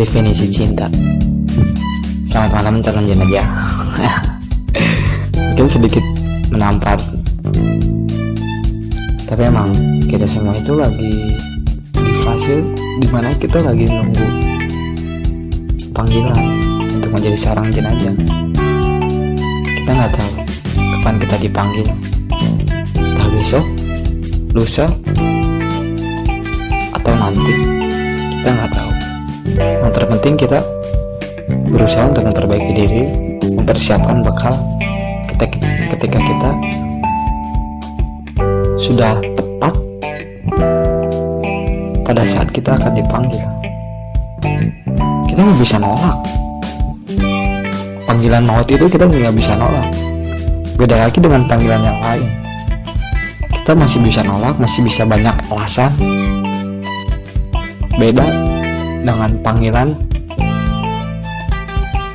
definisi cinta. Selamat malam calon jenajah. Mungkin sedikit menampar, tapi emang kita semua itu lagi di fase dimana kita lagi nunggu panggilan untuk menjadi seorang jenajah. Kita nggak tahu kapan kita dipanggil, entah besok, lusa, atau nanti. Kita nggak tahu. Yang terpenting kita berusaha untuk memperbaiki diri, mempersiapkan bekal ketika kita sudah tepat pada saat kita akan dipanggil. Kita nggak bisa nolak panggilan maut itu, kita nggak bisa nolak. Beda lagi dengan panggilan yang lain, kita masih bisa nolak, masih bisa banyak alasan. Beda dengan panggilan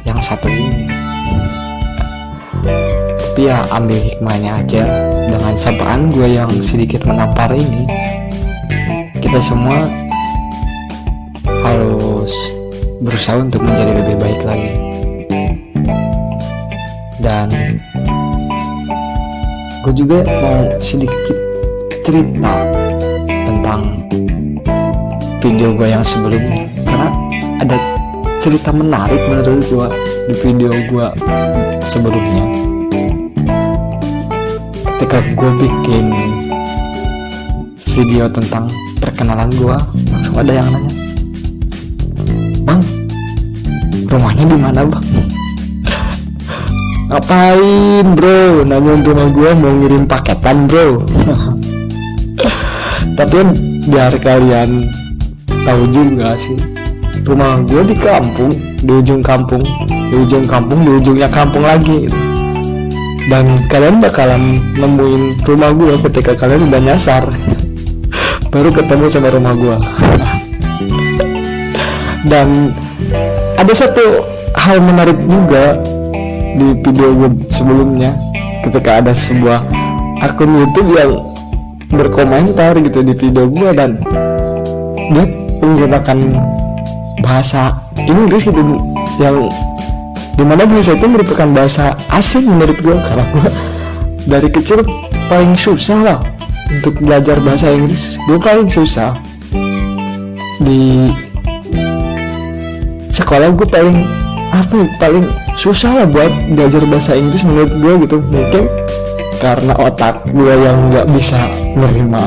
yang satu ini. Tapi ya ambil hikmahnya aja. Dengan sapaan gue yang sedikit menampar ini, kita semua harus berusaha untuk menjadi lebih baik lagi. Dan gue juga mau sedikit cerita tentang video gue yang sebelumnya, karena ada cerita menarik menurut gue di video gue sebelumnya. Ketika gue bikin video tentang perkenalan gue, langsung ada yang nanya, "Bang, rumahnya di mana, Bang?" Ngapain bro nanyain rumah gue, mau ngirim paketan bro? Tapi biar kalian tahu juga sih, rumah gue di kampung, di ujung kampung, di ujungnya kampung lagi gitu. Dan kalian bakalan nemuin rumah gue ketika kalian udah nyasar baru ketemu sama rumah gue. Dan ada satu hal menarik juga di video gue sebelumnya, ketika ada sebuah akun YouTube yang berkomentar gitu di video gue, dan dia menggunakan bahasa Inggris gitu, yang dimana bahasa itu merupakan bahasa asing menurut gue, karena gue dari kecil paling susah lah untuk belajar bahasa Inggris. Gue paling susah di sekolah, gue paling susah lah buat belajar bahasa Inggris menurut gue gitu. Mungkin karena otak gue yang nggak bisa menerima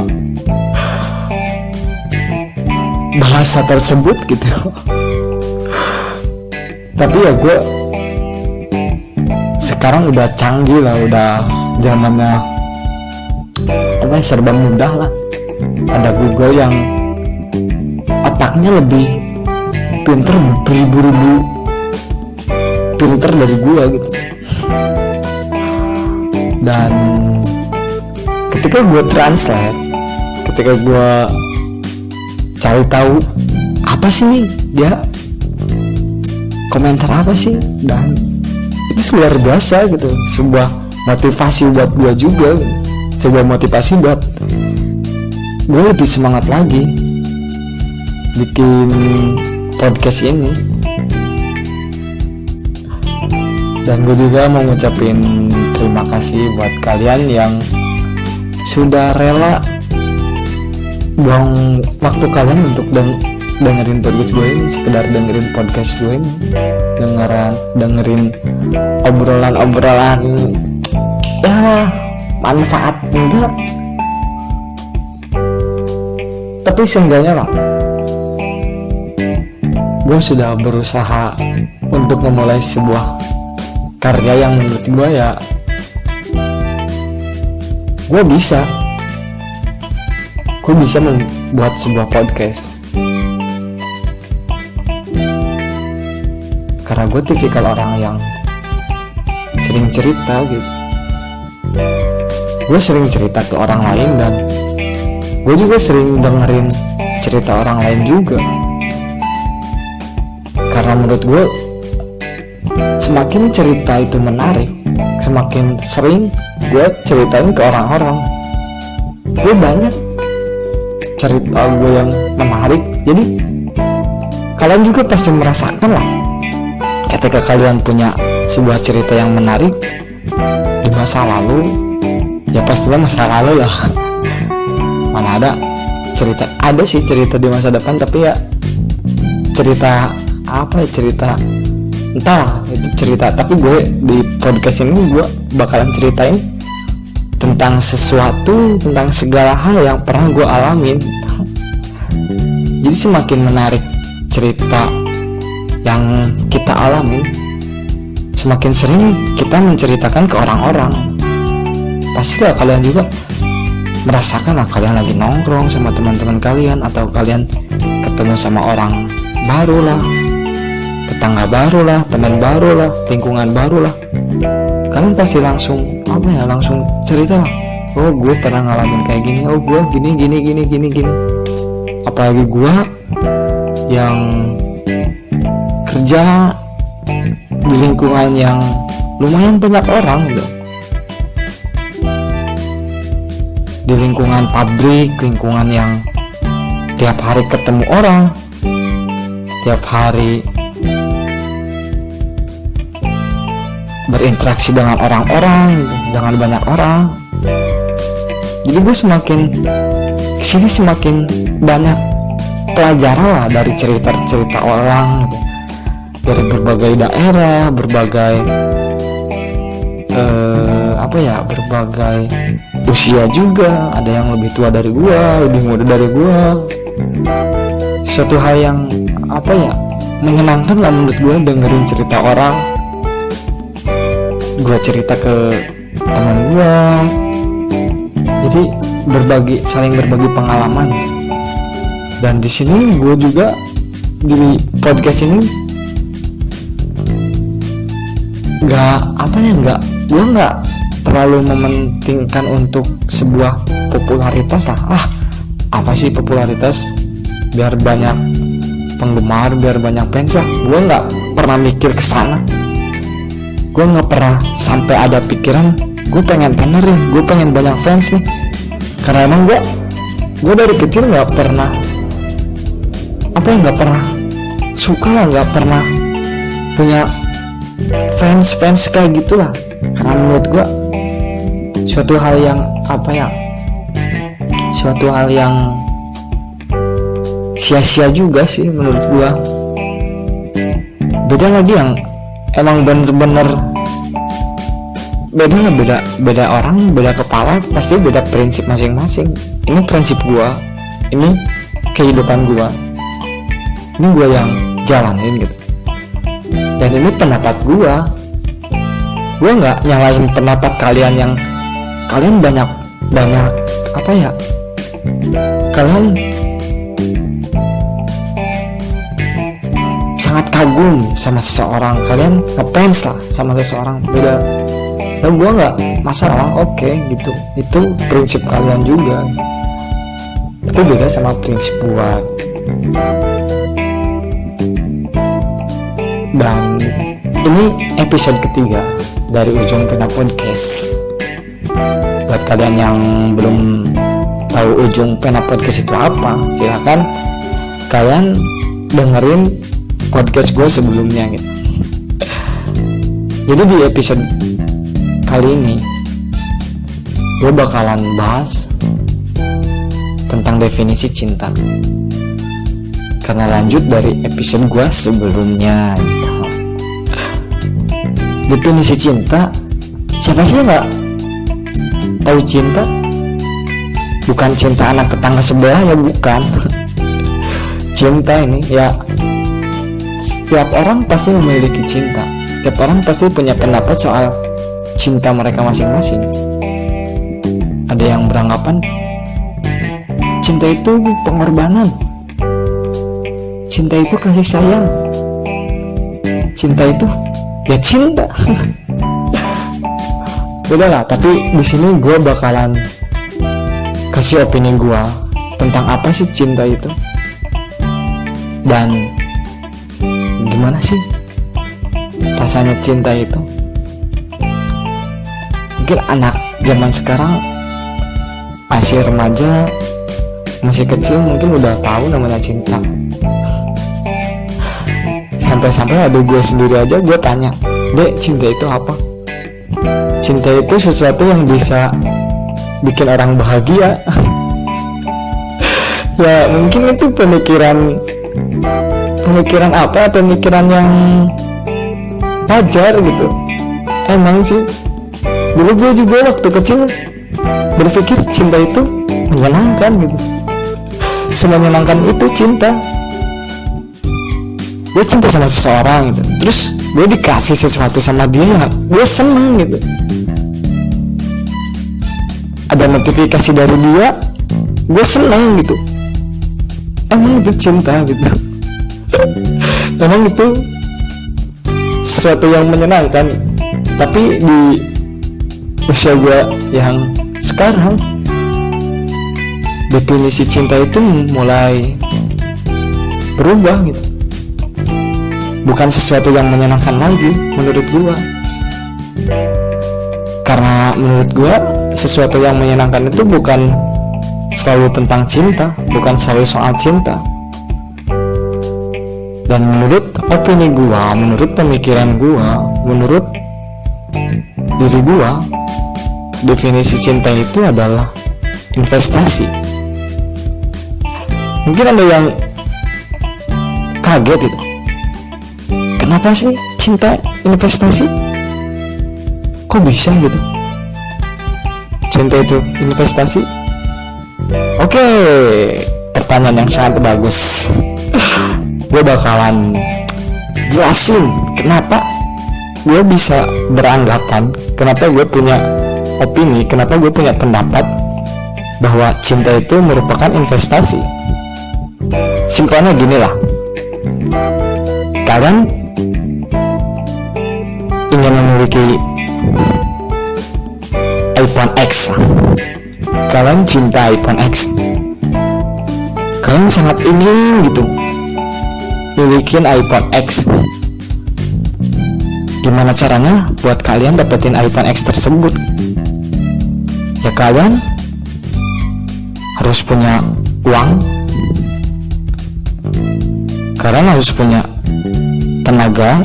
bahasa tersebut gitu. Tapi ya gue sekarang udah canggih lah, udah zamannya serba mudah lah. Ada Google yang otaknya lebih pinter, beribu-ribu pinter dari gue gitu. Dan ketika gue translate, ketika gue cari tahu apa sih nih dia komentar apa sih, dan itu luar biasa gitu, sebuah motivasi buat gue juga, sebuah motivasi buat gue lebih semangat lagi bikin podcast ini. Dan gue juga mau ngucapin terima kasih buat kalian yang sudah rela buang waktu kalian untuk dengerin podcast gue ini, sekedar dengerin podcast gue ini, dengerin obrolan ya manfaat enggak, tapi seenggaknya lah gue sudah berusaha untuk memulai sebuah karya yang menurut gue ya gue bisa membuat sebuah podcast. Karena gue tipikal orang yang sering cerita gitu. Gue sering cerita ke orang lain, dan gue juga sering dengerin cerita orang lain juga. Karena menurut gue semakin cerita itu menarik, semakin sering gue ceritain ke orang-orang. Gue banyak cerita gue yang menarik, jadi kalian juga pasti merasakan lah ketika kalian punya sebuah cerita yang menarik di masa lalu. Ya pastinya masa lalu lah, mana ada cerita, ada sih cerita di masa depan, tapi ya cerita apa ya, cerita entahlah itu cerita. Tapi gue di podcast ini gue bakalan ceritain tentang sesuatu, tentang segala hal yang pernah gue alamin. Jadi semakin menarik cerita yang kita alami, semakin sering kita menceritakan ke orang-orang. Pastilah kalian juga merasakan lah, kalian lagi nongkrong sama teman-teman kalian, atau kalian ketemu sama orang baru lah, tetangga baru lah, teman baru lah, lingkungan baru lah, kalian pasti langsung langsung cerita lah, oh gue pernah ngalamin kayak gini, oh gue gini. Apalagi gue yang kerja di lingkungan yang lumayan banyak orang gitu, di lingkungan pabrik, lingkungan yang tiap hari ketemu orang, tiap hari berinteraksi dengan orang-orang gitu, dengan banyak orang. Jadi gue semakin kesini semakin banyak pelajaran lah dari cerita-cerita orang gitu, dari berbagai daerah, berbagai berbagai usia juga. Ada yang lebih tua dari gua, lebih muda dari gua. Suatu hal yang menyenangkan lah menurut gua dengerin cerita orang. Gua cerita ke teman gua, jadi saling berbagi pengalaman. Dan di sini gua juga di podcast ini gue nggak terlalu mementingkan untuk sebuah popularitas lah. Apa sih popularitas? Biar banyak penggemar, biar banyak fans lah. Gue nggak pernah mikir kesana. Gue nggak pernah sampai ada pikiran gue pengen pamerin, gue pengen banyak fans nih. Karena emang gue dari kecil nggak pernah suka lah, nggak pernah punya fans kayak gitulah. Karena menurut gue suatu hal yang sia-sia juga sih menurut gue. Beda lagi yang emang bener-bener beda orang, beda kepala, pasti beda prinsip masing-masing. Ini prinsip gue, ini kehidupan gue, ini gue yang jalanin gitu. Dan ini pendapat gue nggak nyalahin pendapat kalian yang kalian banyak kalian sangat kagum sama seseorang, kalian ngefans lah sama seseorang, beda. Dan gue nggak masalah, oke gitu, itu prinsip kalian juga, itu beda sama prinsip gue. Dan ini episode ketiga dari Ujung Pena Podcast. Buat kalian yang belum tahu Ujung Pena Podcast itu apa, silakan kalian dengerin podcast gue sebelumnya gitu. Jadi di episode kali ini gue bakalan bahas tentang definisi cinta, karena lanjut dari episode gue sebelumnya gitu. Definisi cinta, siapa sih nggak tahu cinta? Bukan cinta anak tetangga sebelah ya, bukan. Cinta ini ya, setiap orang pasti memiliki cinta. Setiap orang pasti punya pendapat soal cinta mereka masing-masing. Ada yang beranggapan cinta itu pengorbanan, cinta itu kasih sayang, cinta itu ya cinta. Beda lah, tapi di sini gue bakalan kasih opini gue tentang apa sih cinta itu, dan gimana sih rasanya cinta itu. Mungkin anak zaman sekarang masih remaja, masih kecil, mungkin udah tahu namanya cinta. Sampai-sampai ada gue sendiri aja, gue tanya, Dek, cinta itu apa? Cinta itu sesuatu yang bisa bikin orang bahagia. Ya mungkin itu pemikiran apa, pemikiran yang wajar gitu. Emang sih, dulu gue juga waktu kecil berpikir cinta itu menyenangkan gitu, semenyenangkan itu cinta. Gue cinta sama seseorang gitu, terus gue dikasih sesuatu sama dia, gue seneng gitu. Ada notifikasi dari dia, gue seneng gitu. Emang itu cinta gitu. Emang itu sesuatu yang menyenangkan. Tapi di usia gue yang sekarang, definisi cinta itu mulai berubah gitu. Bukan sesuatu yang menyenangkan lagi menurut gua. Karena menurut gua sesuatu yang menyenangkan itu bukan selalu tentang cinta, bukan selalu soal cinta. Dan menurut opini gua, menurut pemikiran gua, menurut diri gua, definisi cinta itu adalah investasi. Mungkin ada yang kaget gitu, kenapa sih cinta investasi? Kok bisa gitu? Cinta itu investasi? Oke, pertanyaan yang sangat bagus. Gue bakalan jelasin kenapa gue bisa beranggapan, kenapa gue punya opini, kenapa gue punya pendapat bahwa cinta itu merupakan investasi. Simpelnya gini lah, kalian ingin memiliki iPhone X, kalian cinta iPhone X, kalian sangat ingin gitu milikin iPhone X. Gimana caranya buat kalian dapetin iPhone X tersebut? Ya kalian harus punya uang, kalian harus punya tenaga,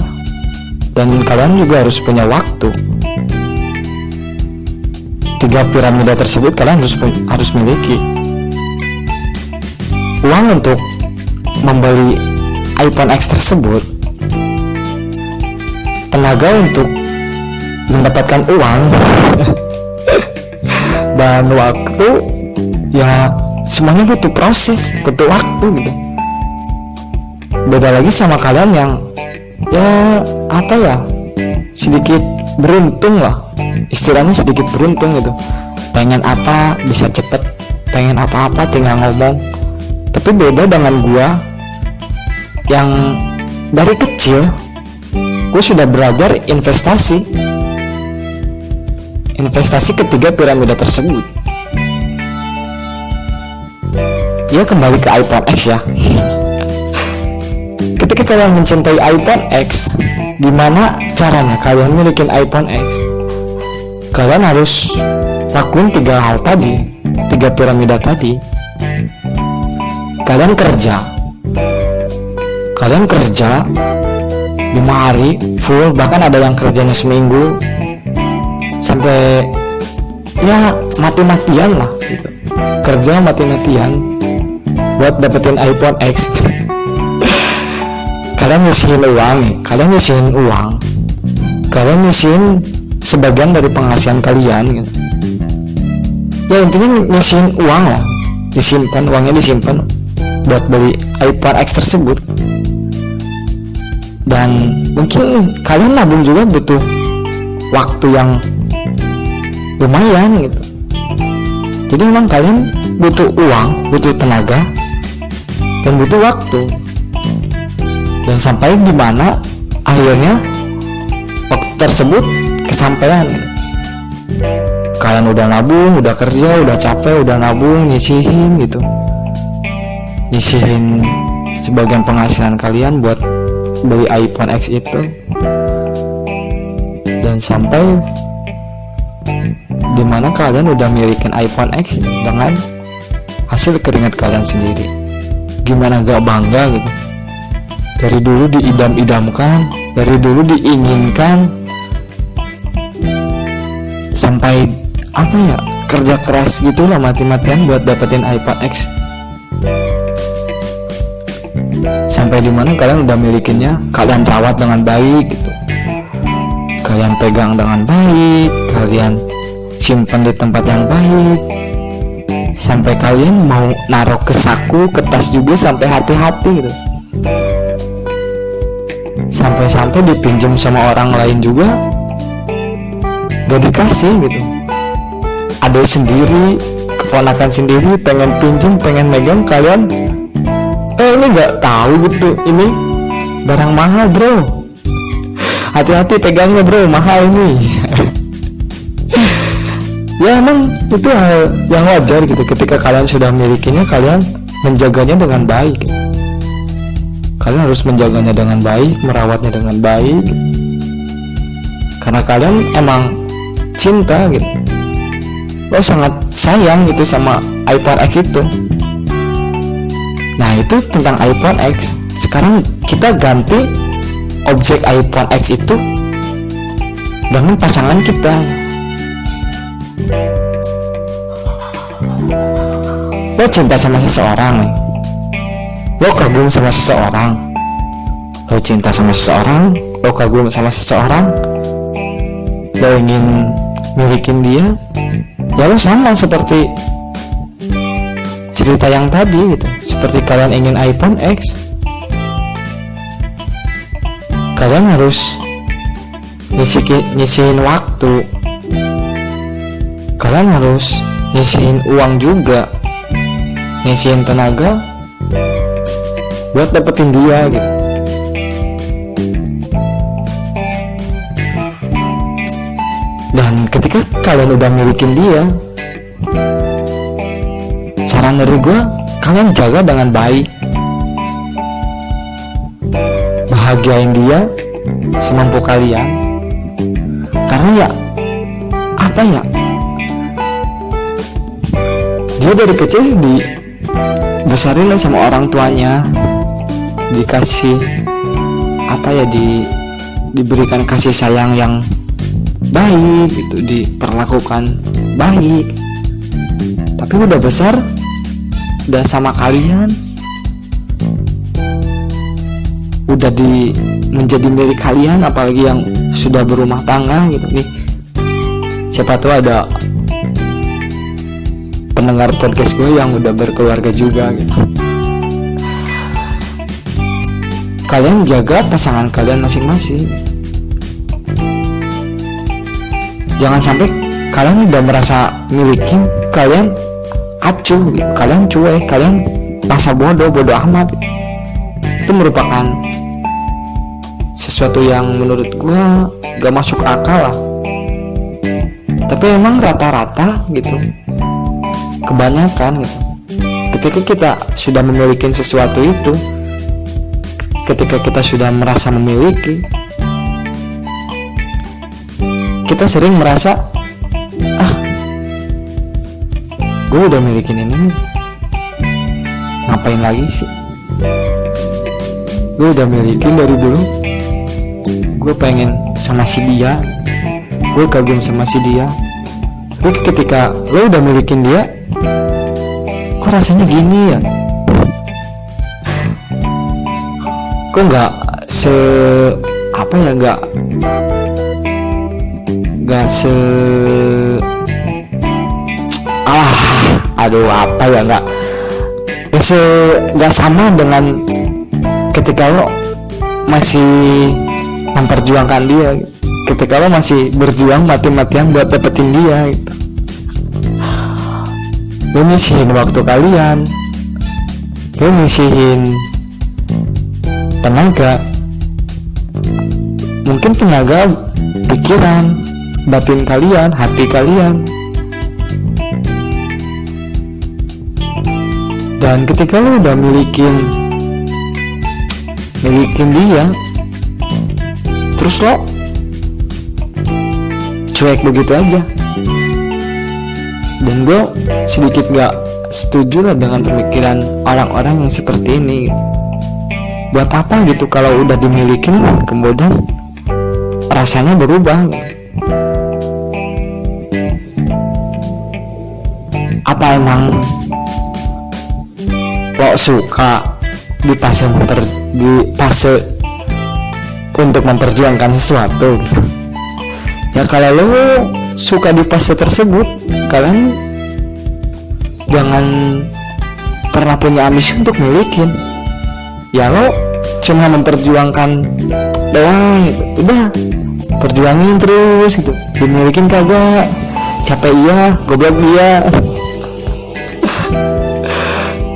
dan kalian juga harus punya waktu. 3 piramida tersebut kalian harus miliki. Uang untuk membeli iPhone X tersebut, tenaga untuk mendapatkan uang, dan waktu, ya semuanya butuh proses, butuh waktu gitu. Beda lagi sama kalian yang ya apa ya, sedikit beruntung lah, istilahnya sedikit beruntung gitu. Pengen apa bisa cepet, pengen apa-apa tinggal ngomong. Tapi beda dengan gua yang dari kecil gue sudah belajar investasi ketiga piramida tersebut. Ya kembali ke iPhone X ya. Ketika kalian mencintai iPhone X, gimana caranya kalian milikin iPhone X? Kalian harus lakuin 3 hal tadi, 3 piramida tadi. Kalian kerja 5 hari full, bahkan ada yang kerjanya seminggu sampai ya mati-matian lah gitu. Kerja mati-matian buat dapetin iPhone X. Kalian nyisihin uang, kalian nyisihin sebagian dari penghasilan kalian gitu. Ya intinya nyisihin uang lah, uangnya disimpan buat beli iPhone X tersebut. Dan mungkin kalian nabung juga butuh waktu yang lumayan gitu. Jadi memang kalian butuh uang, butuh tenaga, dan butuh waktu. Dan sampai di mana akhirnya waktu tersebut kesampaian. Kalian udah nabung, udah kerja, udah capek, udah nabung, nyisihin gitu, nyisihin sebagian penghasilan kalian buat beli iPhone X itu. Dan sampai dimana kalian udah milikin iPhone X dengan hasil keringat kalian sendiri. Gimana gak bangga gitu? dari dulu diidam-idamkan, dari dulu diinginkan, sampai apa ya, kerja keras gitulah mati-matian buat dapetin iPhone X. Sampai dimana kalian udah milikinya, kalian rawat dengan baik gitu, kalian pegang dengan baik, kalian simpan di tempat yang baik, sampai kalian mau naruh ke saku, ke tas juga sampai hati-hati gitu. Sampai-sampai dipinjam sama orang lain juga gak dikasih gitu. Adik sendiri, keponakan sendiri pengen pinjam, pengen megang, kalian ini gak tahu gitu, ini barang mahal bro, hati-hati pegangnya bro, mahal ini. Ya emang itu hal yang wajar gitu. Ketika kalian sudah memilikinya, kalian menjaganya dengan baik. Kalian harus menjaganya dengan baik, merawatnya dengan baik, karena kalian emang cinta gitu. Lo sangat sayang gitu sama iPhone X itu. Nah itu tentang iPhone X. Sekarang kita ganti objek iPhone X itu dengan pasangan kita. Lo cinta sama seseorang, lo kagum sama seseorang, lo cinta sama seseorang, lo kagum sama seseorang, lo ingin milikin dia, ya lo sama seperti cerita yang tadi gitu. Seperti kalian ingin iPhone X, kalian harus nyisihin waktu, kalian harus nyisihin uang juga, nyisihin tenaga buat dapetin dia gitu. Dan ketika kalian udah milikin dia, saran dari gue, kalian jaga dengan baik, bahagiain dia semampu kalian. Karena ya apa ya, dia dari kecil dibesarin lah sama orang tuanya, dikasih apa ya, diberikan kasih sayang yang baik gitu, diperlakukan baik. Tapi udah besar, udah sama kalian, udah menjadi milik kalian, apalagi yang sudah berumah tangga gitu nih. Siapa tahu ada pendengar podcast gue yang udah berkeluarga juga gitu. Kalian jaga pasangan kalian masing-masing. Jangan sampai kalian udah merasa milikin, kalian acuh gitu, kalian cuek, kalian rasa bodoh amat. Itu merupakan sesuatu yang menurut gue gak masuk akal lah. Tapi emang rata-rata gitu, kebanyakan gitu, ketika kita sudah memiliki sesuatu itu, ketika kita sudah merasa memiliki, kita sering merasa, gue udah milikin ini, ngapain lagi sih, gue udah milikin dari dulu, gue pengen sama si dia, gue kagum sama si dia. Tapi ketika lo udah milikin dia, kok rasanya gini ya, kok nggak apa ya, nggak apa ya, nggak sama dengan ketika lo masih memperjuangkan dia, ketika lo masih berjuang mati-matian buat dapetin dia gitu. Lo nyisihin waktu kalian, lo nyisihin tenaga, mungkin tenaga, pikiran, batin kalian, hati kalian. Dan ketika lo udah milikin dia, terus lo cuek begitu aja. Dan gue sedikit gak setuju lah dengan pemikiran orang-orang yang seperti ini. buat apa gitu kalau udah dimilikin kemudian rasanya berubah gitu. Apa emang lo suka di fase untuk memperjuangkan sesuatu gitu. Ya kalau lo suka di fase tersebut, kalian jangan pernah punya ambisi untuk milikin. Ya lo cuma memperjuangkan doang gitu. Udah perjuangin terus gitu, dimilikin kagak, capek iya, goblok iya.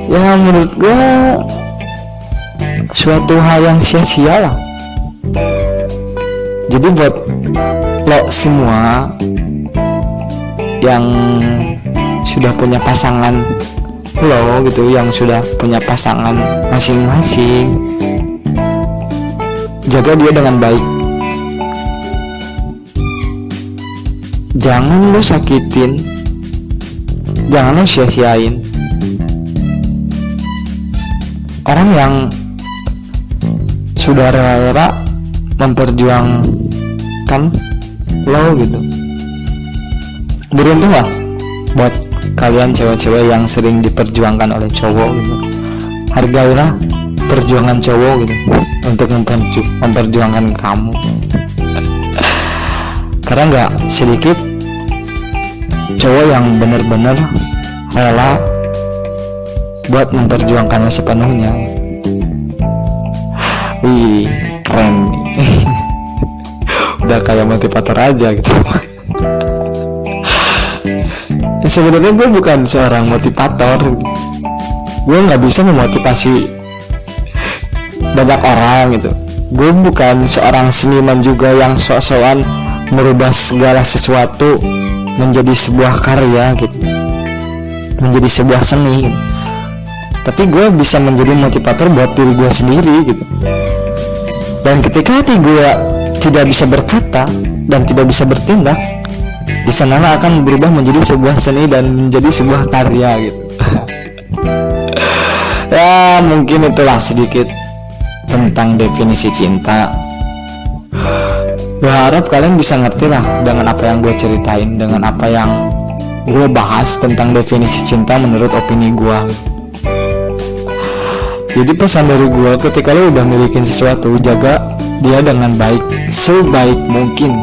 Ya menurut gua suatu hal yang sia-sia lah. Jadi buat lo semua yang sudah punya pasangan lo gitu, yang sudah punya pasangan masing-masing, jaga dia dengan baik. Jangan lo sakitin, jangan lo sia-siain. Orang yang sudah rela memperjuangkan lo gitu, beruntung lah buat kalian cewek-cewek yang sering diperjuangkan oleh cowok gitu. Hargailah perjuangan cowok gitu untuk memperjuangkan kamu. Karena gak sedikit cowok yang bener-bener rela buat memperjuangkannya sepenuhnya. Wih, keren nih. Udah kayak motivator aja gitu. Ya, sebenarnya gue bukan seorang motivator. Gue nggak bisa memotivasi banyak orang gitu. Gue bukan seorang seniman juga yang sok-sokan merubah segala sesuatu menjadi sebuah karya gitu, menjadi sebuah seni gitu. Tapi gue bisa menjadi motivator buat diri gue sendiri gitu. Dan ketika hati gue tidak bisa berkata dan tidak bisa bertindak, di sanalah akan berubah menjadi sebuah seni dan menjadi sebuah karya gitu. Ya mungkin itulah sedikit tentang definisi cinta. Gue harap kalian bisa ngerti lah dengan apa yang gue ceritain, dengan apa yang gue bahas tentang definisi cinta menurut opini gue. Jadi pesan dari gue, ketika lo udah milikin sesuatu, jaga dia dengan baik, sebaik mungkin.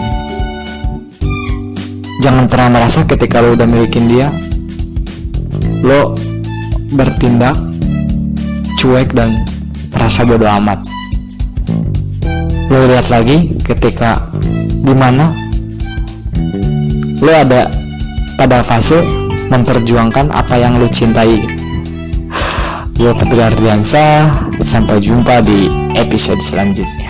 Jangan pernah merasa ketika lo udah milikin dia, lo bertindak cuek dan merasa bodo amat. Lo lihat lagi ketika dimana lo ada pada fase memperjuangkan apa yang lo cintai. Yo, Tegar Ardiansyah, sampai jumpa di episode selanjutnya.